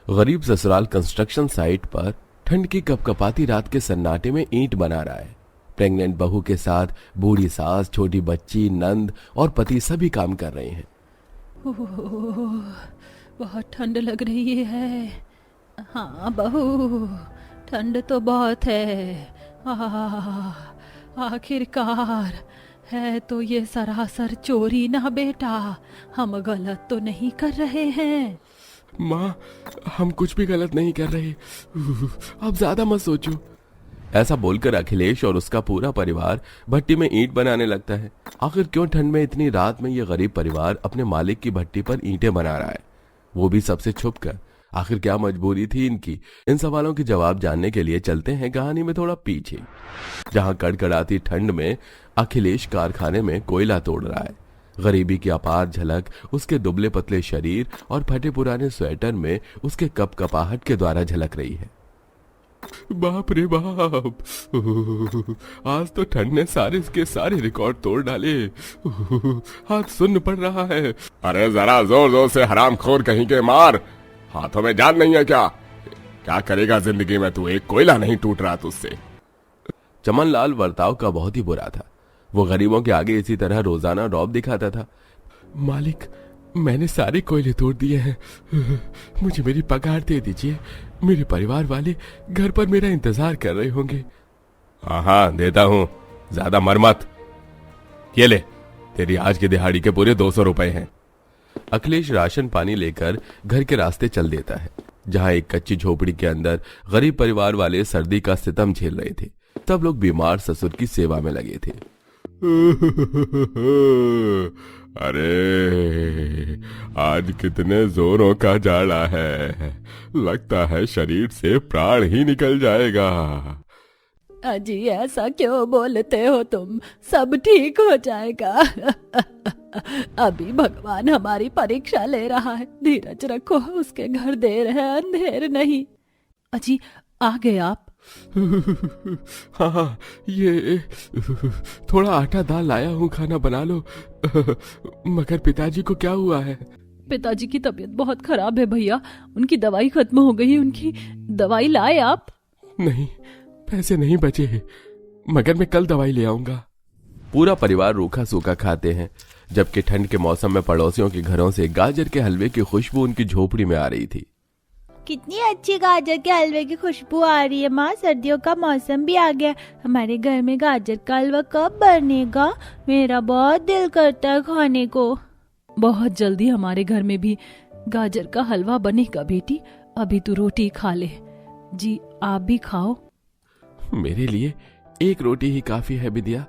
गरीब ससुराल construction site पर ठंड की कपकपाती रात के सन्नाटे में ईंट बना रहा है। प्रेग्नेंट बहू के साथ बूढ़ी सास, छोटी बच्ची, नंद और पति सभी काम कर रहे हैं। बहुत ठंड लग रही है। हाँ बहू, ठंड तो बहुत है। आखिरकार है तो ये सरासर चोरी ना बेटा, हम गलत तो नहीं कर रहे हैं। माँ, हम कुछ भी गलत नहीं कर रहे, अब ज्यादा मत सोचो। ऐसा बोलकर अखिलेश और उसका पूरा परिवार भट्टी में ईंट बनाने लगता है। आखिर क्यों ठंड में इतनी रात में ये गरीब परिवार अपने मालिक की भट्टी पर ईंटें बना रहा है, वो भी सबसे छुपकर? आखिर क्या मजबूरी थी इनकी? इन सवालों के जवाब जानने के लिए चलते हैं कहानी में थोड़ा पीछे, जहां कड़कड़ाती ठंड में अखिलेश कारखाने में कोयला तोड़ रहा है। गरीबी की अपार झलक उसके दुबले पतले शरीर और फटे पुराने स्वेटर में उसके कपकपाहट के द्वारा झलक रही है। बाप रे बाप, आज तो ठंड ने सारे के सारे रिकॉर्ड तोड़ डाले। हाथ सुन्न पड़ रहा है। अरे जरा जोर जोर से हरामखोर कहीं के मार, हाथों में जान नहीं है क्या? क्या करेगा जिंदगी में तू, एक कोयला नहीं टूट रहा तुझसे। चमनलाल बर्ताव का बहुत ही बुरा था। वो गरीबों के आगे इसी तरह रोजाना रौब दिखाता था। मालिक, मैंने सारे कोयले तोड़ दिए हैं, मुझे मेरी पगार दे दीजिए, मेरे परिवार वाले घर पर मेरा इंतजार कर रहे होंगे। हाँ देता हूँ, ज्यादा मर मत। ये ले, तेरी आज की दिहाड़ी के पूरे 200 रुपए हैं। अखिलेश राशन पानी लेकर घर के रास्ते चल देता है, जहां एक कच्ची झोपड़ी के अंदर गरीब परिवार वाले सर्दी का सितम झेल रहे थे। सब लोग बीमार ससुर की सेवा में लगे थे। अरे आज कितने जोरों का जाड़ा है, लगता है शरीर से प्राण ही निकल जाएगा। अजी ऐसा क्यों बोलते हो तुम, सब ठीक हो जाएगा। अभी भगवान हमारी परीक्षा ले रहा है, धीरज रखो, उसके घर देर है अंधेर नहीं। अजी आ गए आप? हाँ, ये थोड़ा आटा दाल लाया हूँ, खाना बना लो। मगर पिताजी को क्या हुआ है? पिताजी की तबीयत बहुत खराब है भैया, उनकी दवाई खत्म हो गई। उनकी दवाई लाए आप? नहीं, पैसे नहीं बचे, मगर मैं कल दवाई ले आऊंगा। पूरा परिवार रूखा सूखा खाते हैं, जबकि ठंड के मौसम में पड़ोसियों के घरों से गाजर के हलवे की खुशबू उनकी झोपड़ी में आ रही थी। कितनी अच्छी गाजर के हलवे की खुशबू आ रही है माँ, सर्दियों का मौसम भी आ गया, हमारे घर में गाजर का हलवा कब बनेगा? मेरा बहुत दिल करता है खाने को। बहुत जल्दी हमारे घर में भी गाजर का हलवा बनेगा बेटी, अभी तू रोटी खा ले। जी आप भी खाओ। मेरे लिए एक रोटी ही काफी है विद्या,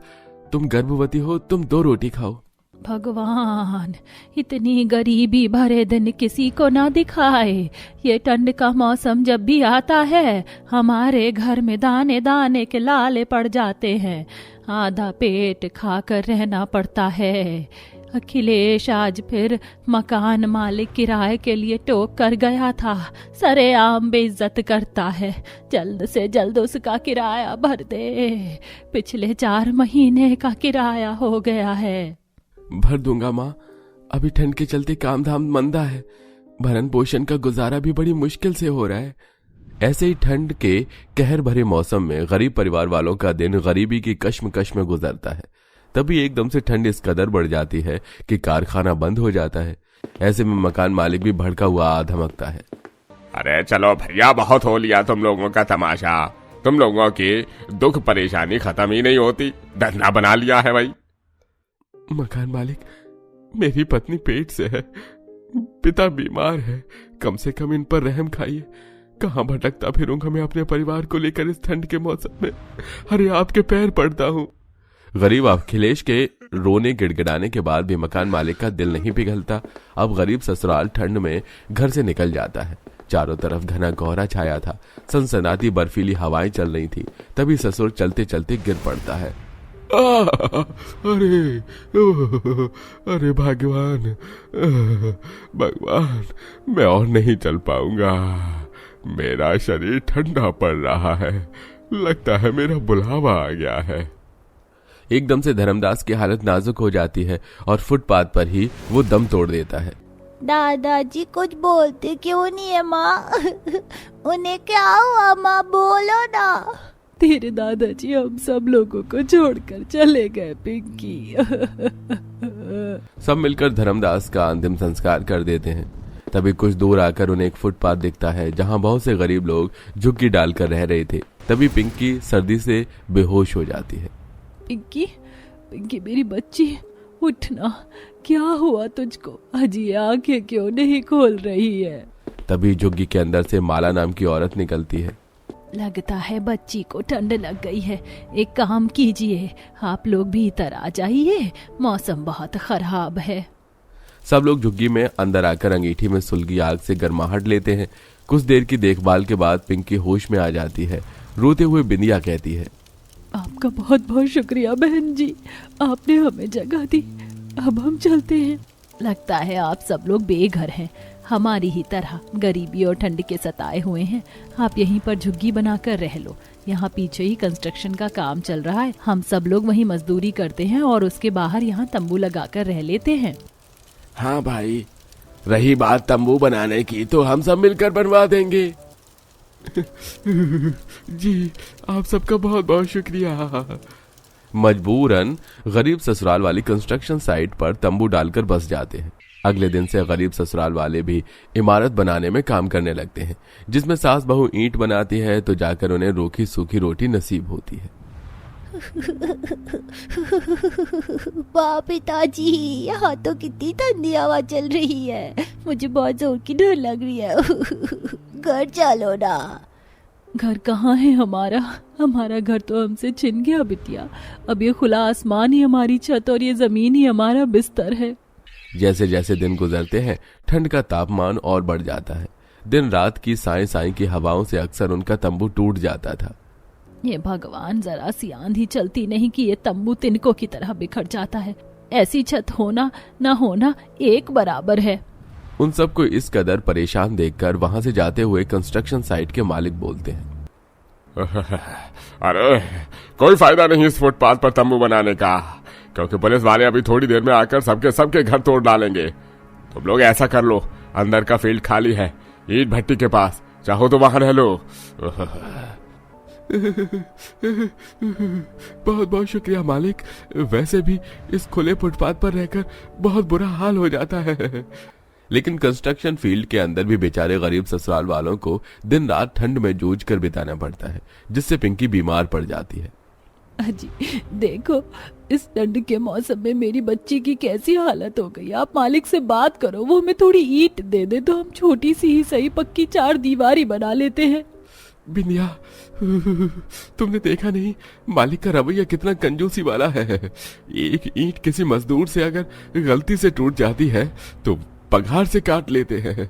तुम गर्भवती हो, तुम 2 रोटी खाओ। भगवान, इतनी गरीबी भरे दिन किसी को ना दिखाए। ये ठंड का मौसम जब भी आता है, हमारे घर में दाने दाने के लाले पड़ जाते हैं, आधा पेट खाकर रहना पड़ता है। अखिलेश आज फिर मकान मालिक किराए के लिए टोक कर गया था, सरेआम बेइज्जत करता है। जल्द से जल्द उसका किराया भर दे, पिछले 4 महीने का किराया हो गया है। भर दूंगा माँ, अभी ठंड के चलते काम धाम मंदा है, भरण पोषण का गुजारा भी बड़ी मुश्किल से हो रहा है। ऐसे ही ठंड के कहर भरे मौसम में गरीब परिवार वालों का दिन गरीबी की कश्मकश में गुजरता है। तभी एकदम से ठंड इस कदर बढ़ जाती है कि कारखाना बंद हो जाता है। ऐसे में मकान मालिक भी भड़का हुआ धमकता है। अरे चलो भैया, बहुत हो लिया तुम लोगों का तमाशा, तुम लोगों की दुख परेशानी खत्म ही नहीं होती, धरना बना लिया है भाई। मकान मालिक, मेरी पत्नी पेट से है, पिता बीमार है, कम से कम इन पर रहम खाइए। कहाँ भटकता फिरूंगा मैं अपने परिवार को लेकर इस ठंड के मौसम में? अरे आपके पैर पड़ता हूँ। गरीब अखिलेश के रोने गिड़गिड़ाने के बाद भी मकान मालिक का दिल नहीं पिघलता। अब गरीब ससुराल ठंड में घर से निकल जाता है। चारों तरफ घना कोहरा छाया था, सनसनाती बर्फीली हवाएं चल रही थी। तभी ससुर चलते चलते गिर पड़ता है। अरे अरे भगवान, भगवान, मैं और नहीं चल पाऊंगा, मेरा शरीर ठंडा पड़ रहा है, लगता है मेरा बुलावा आ गया है। एकदम से धर्मदास की हालत नाजुक हो जाती है और फुटपाथ पर ही वो दम तोड़ देता है। दादाजी कुछ बोलते क्यों नहीं है माँ? उन्हें क्या हुआ माँ, बोलो ना। तेरे दादाजी हम सब लोगों को छोड़कर चले गए पिंकी। सब मिलकर धर्मदास का अंतिम संस्कार कर देते हैं। तभी कुछ दूर आकर उन्हें एक फुटपाथ दिखता है जहां बहुत से गरीब लोग झुग्गी डालकर रह रहे थे। तभी पिंकी सर्दी से बेहोश हो जाती है। पिंकी, पिंकी मेरी बच्ची, उठना, क्या हुआ तुझको? अजी आंखें क्यों नहीं खोल रही है? तभी झुग्गी के अंदर से माला नाम की औरत निकलती है। लगता है बच्ची को ठंड लग गई है। एक काम कीजिए, आप लोग भीतर आ जाइए, मौसम बहुत खराब है। सब लोग झुग्गी में अंदर आकर अंगीठी में सुलगी आग से गर्माहट लेते हैं। कुछ देर की देखभाल के बाद पिंकी होश में आ जाती है। रोते हुए बिंदिया कहती है, आपका बहुत बहुत शुक्रिया बहन जी, आपने हमें जगह दी। अब हम चलते हैं। लगता है आप सब लोग बेघर हैं, हमारी ही तरह गरीबी और ठंड के सताए हुए हैं। आप यहीं पर झुग्गी बनाकर रह लो। यहाँ पीछे ही कंस्ट्रक्शन का काम चल रहा है, हम सब लोग वहीं मजदूरी करते हैं और उसके बाहर यहाँ तंबू लगाकर रह लेते हैं। हाँ भाई, रही बात तंबू बनाने की तो हम सब मिलकर बनवा देंगे। जी, आप सबका बहुत बहुत शुक्रिया। मजबूरन गरीब ससुराल वाली कंस्ट्रक्शन साइट पर तंबू डालकर बस जाते हैं। अगले दिन से गरीब ससुराल वाले भी इमारत बनाने में काम करने लगते हैं। जिसमें सास बहू ईंट बनाती है तो जाकर उन्हें रूखी सूखी रोटी नसीब होती है। वाह पिताजी, यहाँ तो कितनी ठंडी हवा चल रही है, मुझे बहुत जोर की डर लग रही है। घर चलो ना। घर कहाँ है हमारा? हमारा घर तो हमसे छिन गया बिटिया। अब ये खुला आसमान ही हमारी छत और ये जमीन ही हमारा बिस्तर है। जैसे जैसे दिन गुजरते हैं ठंड का तापमान और बढ़ जाता है। दिन रात की साई साई की हवाओं से अक्सर उनका तंबू टूट जाता था। ये भगवान, जरा सी आंधी चलती नहीं कि ये तंबू तिनकों की तरह बिखर जाता है। ऐसी छत होना ना होना एक बराबर है। उन सबको इस कदर परेशान देखकर वहां से जाते हुए कंस्ट्रक्शन साइट के मालिक बोलते हैं, अरे कोई फायदा नहीं इस फुटपाथ पर तंबू बनाने का, क्योंकि पुलिस वाले अभी थोड़ी देर में आकर सबके घर तोड़ डालेंगे। तुम लोग ऐसा कर लो, अंदर का फील्ड खाली है ईंट भट्टी के पास, चाहो तो वहां रह लो। बहुत बहुत शुक्रिया मालिक, वैसे भी इस खुले फुटपाथ पर रहकर बहुत बुरा हाल हो जाता है। लेकिन कंस्ट्रक्शन फील्ड के अंदर भी बेचारे गरीब ससुराल वालों को दिन रात ठंड में जूझ कर बिताना पड़ता है, जिससे पिंकी बीमार पड़ जाती है। अजी देखो, इस ठंड के मौसम में मेरी बच्ची की कैसी हालत हो गई। आप मालिक से बात करो, वो हमें थोड़ी ईंट दे दे तो हम छोटी सी ही सही पक्की 4 दीवारी बना लेते हैं। बिंदिया, तुमने देखा नहीं मालिक का रवैया कितना कंजूसी वाला है। एक ईंट किसी मजदूर से अगर गलती से टूट जाती है तो पगार से काट लेते हैं।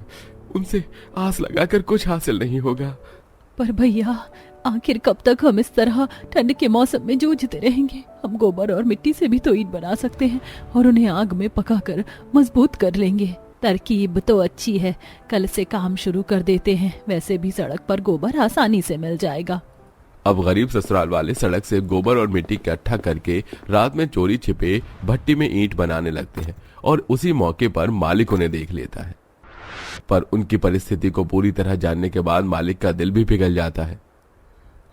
उनसे आस लगाकर कुछ हासिल नहीं होगा। पर भैया, आखिर कब तक हम इस तरह ठंड के मौसम में जूझते रहेंगे? हम गोबर और मिट्टी से भी तो ईंट बना सकते हैं और उन्हें आग में पकाकर मजबूत कर लेंगे। तरकीब तो अच्छी है, कल से काम शुरू कर देते हैं। वैसे भी सड़क पर गोबर आसानी से मिल जाएगा। अब गरीब ससुराल वाले सड़क से गोबर और मिट्टी इकट्ठा करके रात में चोरी छिपे भट्टी में ईंट बनाने लगते हैं और उसी मौके पर मालिक उन्हें देख लेता है। पर उनकी परिस्थिति को पूरी तरह जानने के बाद मालिक का दिल भी पिघल जाता है।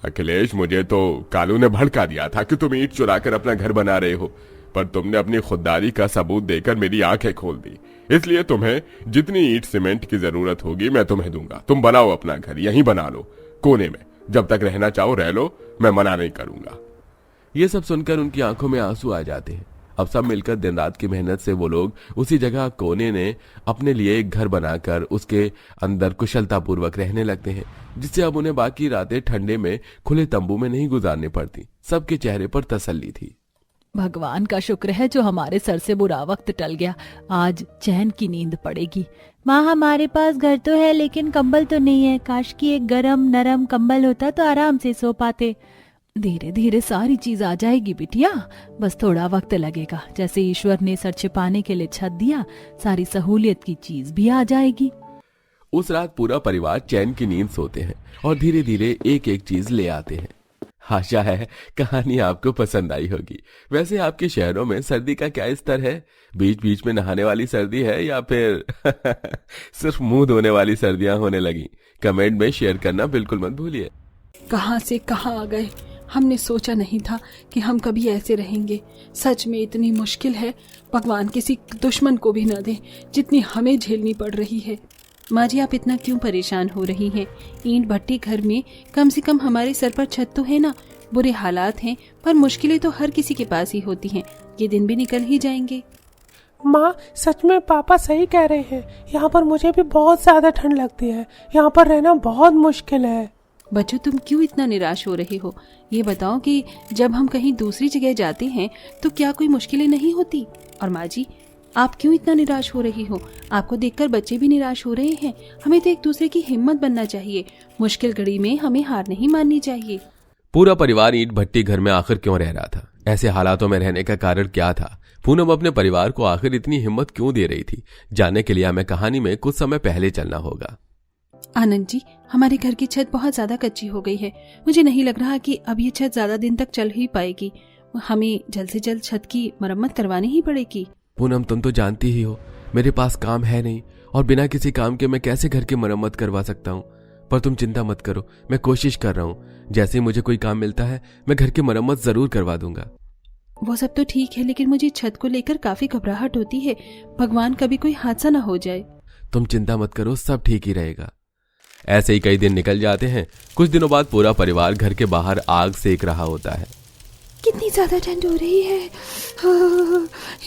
अखिलेश, मुझे तो कालू ने भड़का दिया था कि तुम ईंट चुरा कर अपना घर बना रहे हो, पर तुमने अपनी खुददारी का सबूत देकर मेरी आंखें खोल दी। इसलिए तुम्हें जितनी ईंट सीमेंट की जरूरत होगी मैं तुम्हें दूंगा। तुम बनाओ अपना घर, यहीं बना लो कोने में, जब तक रहना चाहो रह लो, मैं मना नहीं करूंगा। ये सब सुनकर उनकी आंखों में आंसू आ जाते हैं। अब सब मिलकर दिन रात की मेहनत से वो लोग उसी जगह कोने ने अपने लिए एक घर बनाकर उसके अंदर कुशलता पूर्वक रहने लगते हैं, जिससे अब उन्हें बाकी रातें ठंडे में खुले तंबू में नहीं गुजारनी पड़ती। सबके चेहरे पर तसल्ली थी। भगवान का शुक्र है जो हमारे सर से बुरा वक्त टल गया। आज चैन की नींद पड़ेगी। माँ, हमारे पास घर तो है लेकिन कंबल तो नहीं है। काश की एक गरम नरम कंबल होता तो आराम से सो पाते। धीरे धीरे सारी चीज आ जाएगी बिटिया, बस थोड़ा वक्त लगेगा। जैसे ईश्वर ने सर छिपाने के लिए छत दिया, सारी सहूलियत की चीज भी आ जाएगी। उस रात पूरा परिवार चैन की नींद सोते हैं और धीरे धीरे एक एक चीज ले आते हैं। आशा है कहानी आपको पसंद आई होगी। वैसे आपके शहरों में सर्दी का क्या स्तर है? बीच बीच में नहाने वाली सर्दी है या फिर सिर्फ मुंह धोने वाली सर्दियां होने लगी? कमेंट में शेयर करना बिल्कुल मत भूलिए। कहाँ से कहाँ आ गए। हमने सोचा नहीं था कि हम कभी ऐसे रहेंगे। सच में इतनी मुश्किल है, भगवान किसी दुश्मन को भी न दे जितनी हमें झेलनी पड़ रही है। माँ जी, आप इतना क्यों परेशान हो रही हैं? ईंट भट्टी घर में कम से कम हमारे सर पर छत तो है ना। बुरे हालात हैं पर मुश्किलें तो हर किसी के पास ही होती हैं। ये दिन भी निकल ही जाएंगे। माँ, सच में पापा सही कह रहे हैं। यहाँ पर मुझे भी बहुत ज्यादा ठंड लगती है। यहाँ पर रहना बहुत मुश्किल है। बच्चों, तुम क्यों इतना निराश हो रहे हो? ये बताओ कि जब हम कहीं दूसरी जगह जाते हैं तो क्या कोई मुश्किलें नहीं होती? और माँ जी, आप क्यों इतना निराश हो रही हो? आपको देखकर बच्चे भी निराश हो रहे हैं। हमें तो एक दूसरे की हिम्मत बनना चाहिए। मुश्किल घड़ी में हमें हार नहीं माननी चाहिए। पूरा परिवार ईंट भट्टी घर में आखिर क्यों रह रहा था? ऐसे हालातों में रहने का कारण क्या था? पूनम अपने परिवार को आखिर इतनी हिम्मत क्यों दे रही थी? जानने के लिए हमें कहानी में कुछ समय पहले चलना होगा। आनंद जी, हमारे घर की छत बहुत ज्यादा कच्ची हो गई है। मुझे नहीं लग रहा कि अब ये छत ज्यादा दिन तक चल ही पाएगी। हमें जल्द से जल्द छत की मरम्मत करवानी ही पड़ेगी। पूनम, तुम तो जानती ही हो मेरे पास काम है नहीं, और बिना किसी काम के मैं कैसे घर की मरम्मत करवा सकता हूँ। पर तुम चिंता मत करो, मैं कोशिश कर रहा हूँ। जैसे ही मुझे कोई काम मिलता है मैं घर की मरम्मत जरूर करवा दूंगा। वो सब तो ठीक है, लेकिन मुझे छत को लेकर काफी घबराहट होती है। भगवान कभी कोई हादसा न हो जाए। तुम चिंता मत करो, सब ठीक ही रहेगा। ऐसे ही कई दिन निकल जाते हैं। कुछ दिनों बाद पूरा परिवार घर के बाहर आग सेक रहा होता है। कितनी ज्यादा ठंड हो रही है।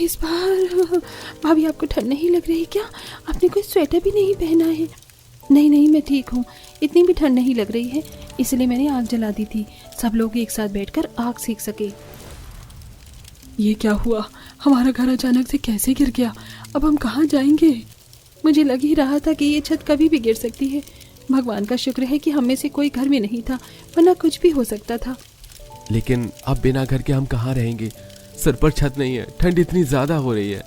इस बार भाभी, आपको ठंड नहीं लग रही क्या? आपने कोई स्वेटर भी नहीं पहना है। नहीं, मैं ठीक हूँ। इतनी भी ठंड नहीं लग रही है, इसलिए मैंने आग जला दी थी। सब लोग एक साथ बैठकर आग सेक सके। ये क्या हुआ? हमारा घर अचानक से कैसे गिर गया? अब हम कहाँ जाएंगे? मुझे लग ही रहा था कि ये छत कभी भी गिर सकती है। भगवान का शुक्र है कि हम में से कोई घर में नहीं था, वरना कुछ भी हो सकता था। लेकिन अब बिना घर के हम कहाँ रहेंगे? सर पर छत नहीं है, ठंड इतनी ज्यादा हो रही है।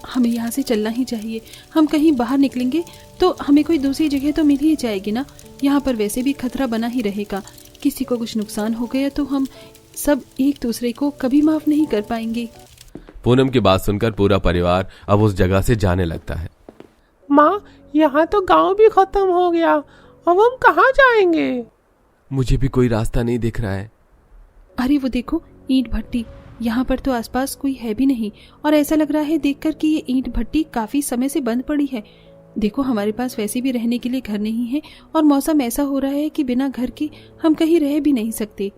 हमें यहाँ से चलना ही चाहिए। हम कहीं बाहर निकलेंगे तो हमें कोई दूसरी जगह तो मिल ही जाएगी ना। यहाँ पर वैसे भी खतरा बना ही रहेगा। किसी को कुछ नुकसान हो गया तो हम सब एक दूसरे को कभी माफ नहीं कर पाएंगे। पूनम की बात सुनकर पूरा परिवार अब उस जगह से जाने लगता है। माँ, यहाँ तो गांव भी खत्म हो गया। अब हम कहाँ जाएंगे? मुझे भी कोई रास्ता नहीं दिख रहा है। अरे वो देखो, ईंट भट्टी। यहाँ पर तो आसपास कोई है भी नहीं, और ऐसा लग रहा है देखकर कि ये ईंट भट्टी काफी समय से बंद पड़ी है। देखो, हमारे पास वैसे भी रहने के लिए घर नहीं है, और मौसम ऐसा हो रहा है कि बिना घर के हम कहीं रह भी नहीं सकते।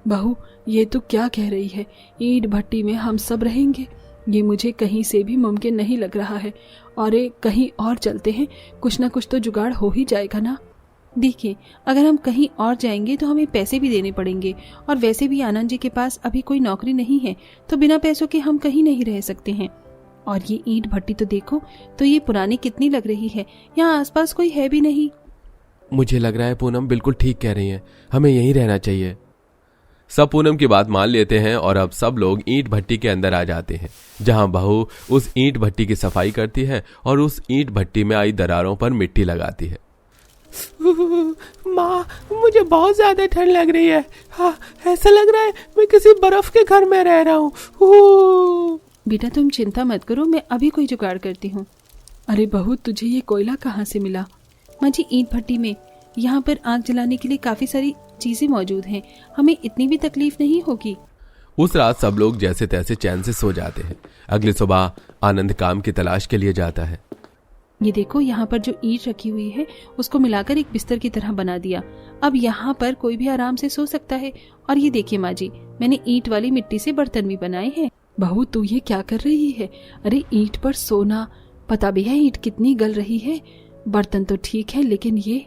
बहू, ये तो क्या कह रही है? ईंट भट्टी में हम सब रहेंगे? ये मुझे कहीं से भी मुमकिन नहीं लग रहा है। और कहीं और चलते हैं, कुछ ना कुछ तो जुगाड़ हो ही जाएगा ना। देखिए, अगर हम कहीं और जाएंगे तो हमें पैसे भी देने पड़ेंगे, और वैसे भी आनंद जी के पास अभी कोई नौकरी नहीं है, तो बिना पैसों के हम कहीं नहीं रह सकते हैं। और ये ईंट भट्टी तो देखो, तो ये पुरानी कितनी लग रही है। यहाँ आसपास कोई है भी नहीं। मुझे लग रहा है पूनम बिल्कुल ठीक कह रही है, हमें यहीं रहना चाहिए। सब पूनम की बात मान लेते हैं और अब सब लोग ईंट भट्टी के अंदर आ जाते हैं, जहां बहू उस ईंट भट्टी की सफाई करती है और उस ईंट भट्टी में आई दरारों पर मिट्टी लगाती है। माँ, मुझे बहुत ज्यादा ठंड लग रही है। हाँ, ऐसा लग रहा है मैं किसी बर्फ के घर में रह रहा हूँ। बेटा, तुम चिंता मत करो, मैं अभी कोई जुगाड़ करती हूँ। अरे बहू, तुझे ये कोयला कहाँ से मिला? माँ जी, ईंट भट्टी में यहाँ पर आग जलाने के लिए काफी सारी चीजें मौजूद हैं। हमें इतनी भी तकलीफ नहीं होगी। उस रात सब लोग जैसे तैसे चैन से सो जाते हैं। अगली सुबह आनंद काम की तलाश के लिए जाता है। ये देखो, यहाँ पर जो ईंट रखी हुई है उसको मिलाकर एक बिस्तर की तरह बना दिया। अब यहाँ पर कोई भी आराम से सो सकता है। और ये देखिए माँ जी, मैंने ईंट वाली मिट्टी से बर्तन भी बनाए हैं। बहू, तू ये क्या कर रही है? अरे ईंट पर सोना, पता भी है ईंट कितनी गल रही है। बर्तन तो ठीक है, लेकिन ये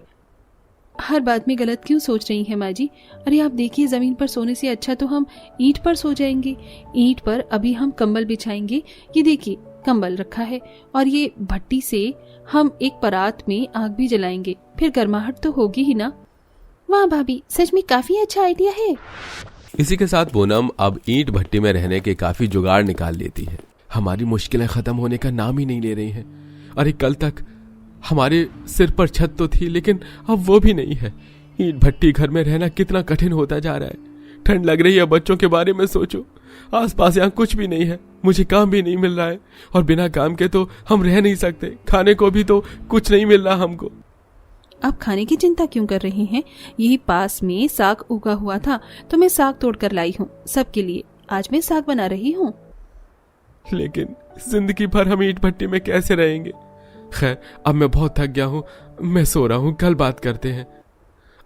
हर बात में गलत क्यों सोच रही हैं माँ जी? अरे आप देखिए, जमीन पर सोने से अच्छा तो हम ईंट पर सो जाएंगे। ईंट पर अभी हम कंबल बिछाएंगे। ये देखिए, कंबल रखा है, और ये भट्टी से हम एक परात में आग भी जलाएंगे। फिर गर्माहट तो होगी ही ना। वाह भाभी, सच में काफी अच्छा आइडिया है। इसी के साथ पूनम अब ईंट भट्टी में रहने के काफी जुगाड़ निकाल लेती है। हमारी मुश्किलें खत्म होने का नाम ही नहीं ले रही हैं। अरे कल तक हमारे सिर पर छत तो थी, लेकिन अब वो भी नहीं है। ईंट भट्टी घर में रहना कितना कठिन होता जा रहा है। ठंड लग रही है, बच्चों के बारे में सोचो। आसपास यहाँ कुछ भी नहीं है, मुझे काम भी नहीं मिल रहा है, और बिना काम के तो हम रह नहीं सकते। खाने को भी तो कुछ नहीं मिल रहा हमको। आप खाने की चिंता क्यों कर रही हैं? यही पास में साग उगा हुआ था तो मैं साग तोड़ कर लाई हूँ सबके लिए। आज मैं साग बना रही हूँ। लेकिन जिंदगी भर हम ईंट भट्टी में कैसे रहेंगे? खैर, अब मैं बहुत थक गया हूँ, मैं सो रहा हूँ, कल बात करते हैं।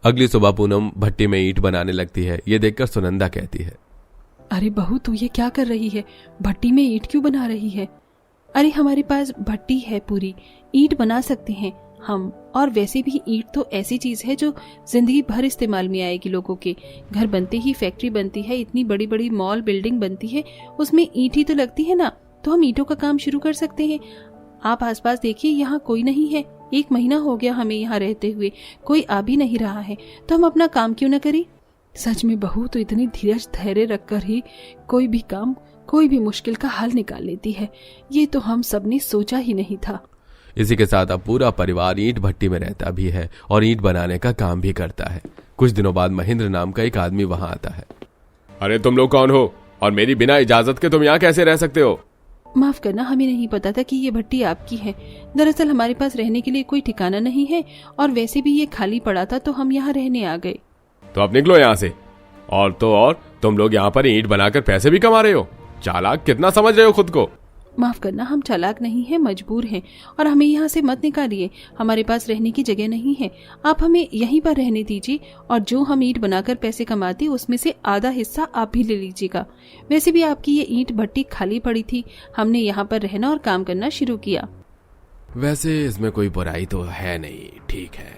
अगली सुबह पूनम भट्टी में ईंट बनाने लगती है। ये देखकर सुनंदा कहती है, अरे बहू, तू ये क्या कर रही है? भट्टी में ईंट क्यों बना रही है? अरे हमारे पास भट्टी है पूरी, ईंट बना सकते हैं हम। और वैसे भी ईंट तो ऐसी चीज है जो जिंदगी भर इस्तेमाल में आएगी। लोगों के घर बनते ही, फैक्ट्री बनती है, इतनी बड़ी बड़ी मॉल बिल्डिंग बनती है, उसमें ईंट ही तो लगती है ना। तो हम ईंटों का काम शुरू कर सकते हैं। आप आसपास देखिए, यहाँ कोई नहीं है। 1 महीना हो गया हमें यहाँ रहते हुए, कोई आ भी नहीं रहा है। तो हम अपना काम क्यों न करें? सच में बहू तो इतनी धीरज धैर्य रखकर ही कोई भी काम, कोई भी मुश्किल का हल निकाल लेती है। ये तो हम सबने सोचा ही नहीं था। इसी के साथ अब पूरा परिवार ईंट भट्टी में रहता भी है और ईंट बनाने का काम भी करता है। कुछ दिनों बाद महेंद्र नाम का एक आदमी वहां आता है। अरे तुम लोग कौन हो, और मेरी बिना इजाजत के तुम यहाँ कैसे रह सकते हो? माफ करना, हमें नहीं पता था कि ये भट्टी आपकी है। दरअसल हमारे पास रहने के लिए कोई ठिकाना नहीं है, और वैसे भी ये खाली पड़ा था तो हम यहाँ रहने आ गए। तो अब निकलो यहाँ से। और तो और तुम लोग यहाँ पर ईंट बनाकर पैसे भी कमा रहे हो। चालाक कितना समझ रहे हो खुद को? माफ करना, हम चालाक नहीं हैं, मजबूर हैं, और हमें यहाँ से मत निकालिए। हमारे पास रहने की जगह नहीं है, आप हमें यहीं पर रहने दीजिए, और जो हम ईंट बनाकर पैसे कमाते उसमें से आधा हिस्सा आप भी ले लीजिएगा। वैसे भी आपकी ये ईंट भट्टी खाली पड़ी थी, हमने यहाँ पर रहना और काम करना शुरू किया। वैसे इसमें कोई बुराई तो है नहीं, ठीक है।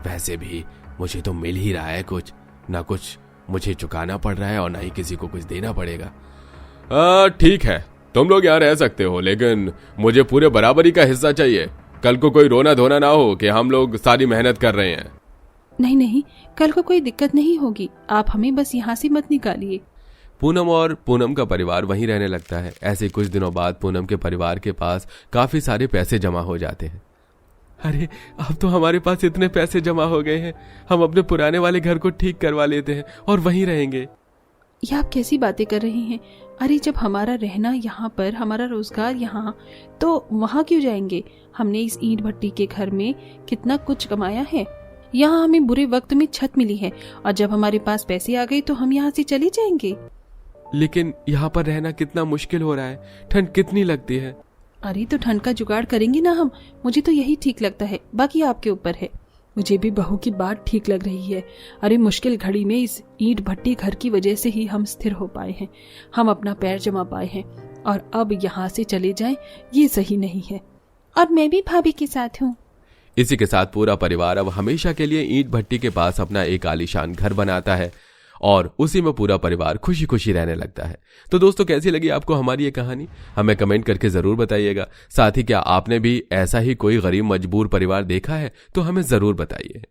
वैसे भी मुझे तो मिल ही रहा है कुछ ना कुछ, मुझे चुकाना पड़ रहा है और ना ही किसी को कुछ देना पड़ेगा। ठीक है, तुम लोग यहाँ रह सकते हो, लेकिन मुझे पूरे बराबरी का हिस्सा चाहिए। कल को कोई रोना धोना ना हो कि हम लोग सारी मेहनत कर रहे हैं। नहीं नहीं, कल को कोई दिक्कत नहीं होगी, आप हमें बस यहाँ से मत निकालिए। पूनम और पूनम का परिवार वहीं रहने लगता है। ऐसे कुछ दिनों बाद पूनम के परिवार के पास काफी सारे पैसे जमा हो जाते हैं। अरे, अब तो हमारे पास इतने पैसे जमा हो गए हैं, हम अपने पुराने वाले घर को ठीक करवा लेते हैं और वहीं रहेंगे। ये आप कैसी बातें कर रहे हैं? अरे जब हमारा रहना यहाँ पर, हमारा रोजगार यहाँ, तो वहाँ क्यों जाएंगे? हमने इस ईंट भट्टी के घर में कितना कुछ कमाया है। यहाँ हमें बुरे वक्त में छत मिली है, और जब हमारे पास पैसे आ गए तो हम यहाँ से चले जाएंगे। लेकिन यहाँ पर रहना कितना मुश्किल हो रहा है, ठंड कितनी लगती है। अरे तो ठंड का जुगाड़ करेंगे ना हम, मुझे तो यही ठीक लगता है, बाकी आपके ऊपर है। मुझे भी बहू की बात ठीक लग रही है। अरे मुश्किल घड़ी में इस ईंट भट्टी घर की वजह से ही हम स्थिर हो पाए हैं, हम अपना पैर जमा पाए हैं, और अब यहाँ से चले जाएं ये सही नहीं है। और मैं भी भाभी के साथ हूँ। इसी के साथ पूरा परिवार अब हमेशा के लिए ईंट भट्टी के पास अपना एक आलीशान घर बनाता है और उसी में पूरा परिवार खुशी खुशी रहने लगता है। तो दोस्तों, कैसी लगी आपको हमारी ये कहानी? हमें कमेंट करके जरूर बताइएगा। साथ ही क्या आपने भी ऐसा ही कोई गरीब मजबूर परिवार देखा है? तो हमें जरूर बताइए।